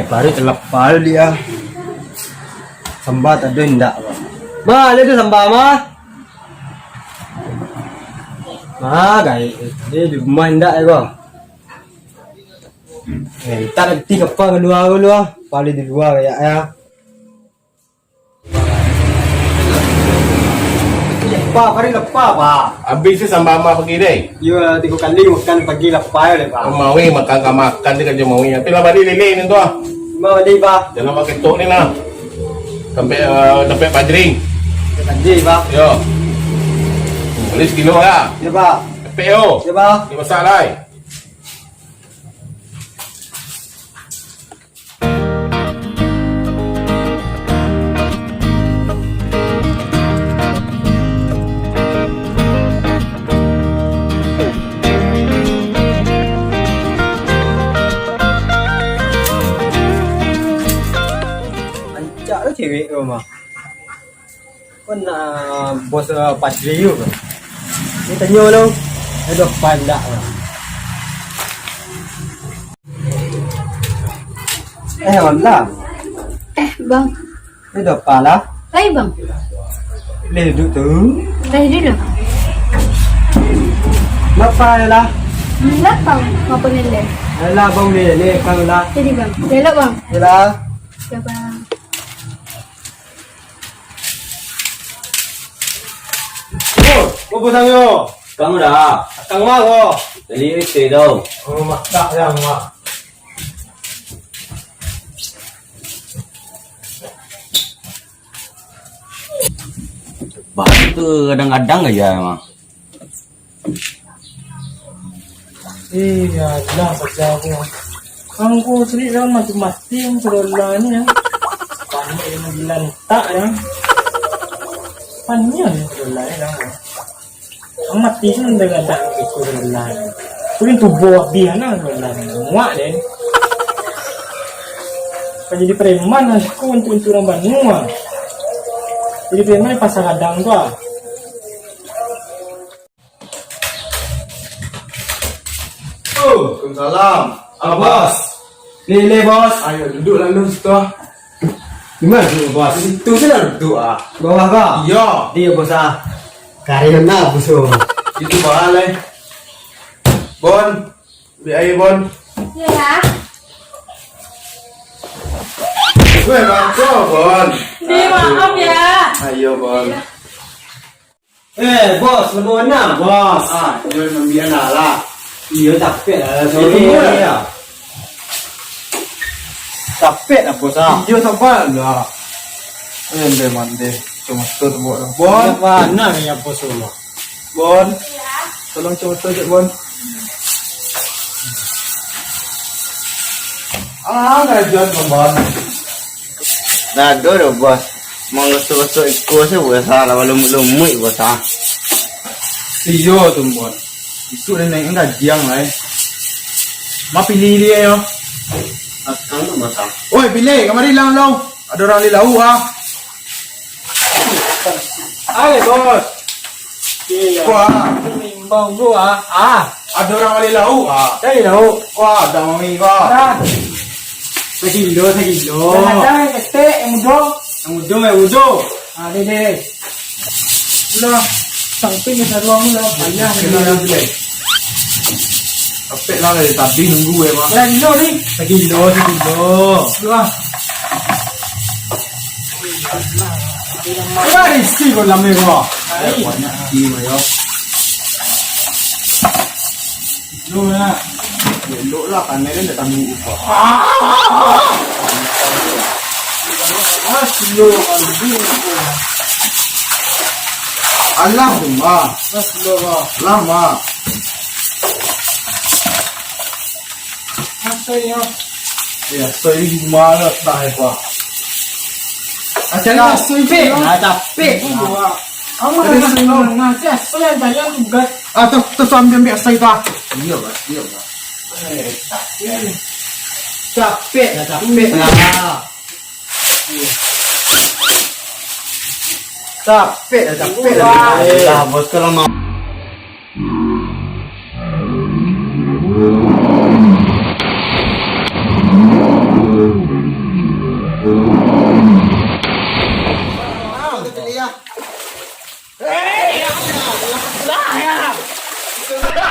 Baru terlepas dia. Sambal tak ada ndak, Bang. Ma, ada sambal ma. Ma, guys, dia di rumah ndak ya, Bang. Tak nanti kapal kedua dulu ah. Paling di luar kayak ya. Lepas, hari lepas, Pak. Habis tu sambal mak pergi deh. Ya, 3 kali makan pagi lepas ya, Pak. Mawi makan dia kerja mawi. Tapi lah balik lele ni tu ah. Ma, di Pak. Jangan pakai tok ni lah. Sampai pajring. Pagi, Pak. Yo. Boleh sekilo lah. Ya, Pak. PO. Ya, Pak. Ni masalah. Ancak tu cewek tu mah. Kau nak bos pasri you ke? Ni tanya lu. Ada pandak lah. Wallah. Bang. Ni dah pala. Baik bang. Boleh duduk tu. Baik dulu. Apa lah? Nak bang. Apa nilai? Alah bang ni kalau lah. Jadi bang. Belok bang. Yalah. Ya bang. Oh, bos yo. Kamu dah Kang mah ko. beli itu đâu? Oh, mak tak yang mak. Bahan tu kadang-kadang aja emang. Iya, jelas saja aku. Angku sendiri kan mati-mati yang sebelah ni ya. Banyak yang dilantak ya. Panjang yang sebelah ni kan. Ang mati tu dengan tak ikut sebelah ni. Tuin tubuh dia na sebelah ni. Muak deh. Jadi preman aku untuk orang Bandung. Jadi preman pasar kadang tu ah. Waalaikumsalam. Bos. Ni bos. Ayo duduk lalu situ. Di mana duduk bos? Itu saya duduk ah. Bawah ka? Iya. Dia bos ah. Karya na buso. Itu bahal Bon. Beli air Bon. Ya. Gue masuk Bon. Di maaf ya. Ayo Bon. Bos, lebih mana bos? Dia membiar lah. Iya capek lah. Ini ya. Capek lah bos ah. Iya sabar lah. Ende mande. Cuma tur buat Bon. Mana ni ya bos lo? Bon. Tolong cuma tur Bon. Ngajuan Bon. Dah dulu bos. Mau gosok-gosok ikut saya buat salah walau lumui bos ah. Iyo tu Bon. Itu dia naik gajian lah Ma pilih dia yo. Akang tu bos ah. Oi pilih kemari lang. Ada orang di lau ah. Ayo bos. Iya. Wah, Timbang tu ah. ada orang di lau ah. Cari tahu. Wah, ada mami kau. Dah. Sekilo. Dah kete yang mudah. Yang udah. Deh. Lah. Sampai ni sarung lah. Banyak Kena yang pilih. Apek lah dari tadi nunggu mah. Berapa kilo ni? Sekilo. Dua. Apa isi kau lama kau? Banyak di mayo. Lu na. Elok lah kan dia dah tanggung upah. Kilo lebih. Allah rumah. Kilo lah. Lama. Apa ya? Ya, so ini gimana tak apa. Acara Capek. Nah capek. dua. Kamu nak ngasih apa yang banyak juga. Tu ambil biasa itu. Iya, Pak. Capek lah. Capek lah. Dah bos kalau mau Eh, ya.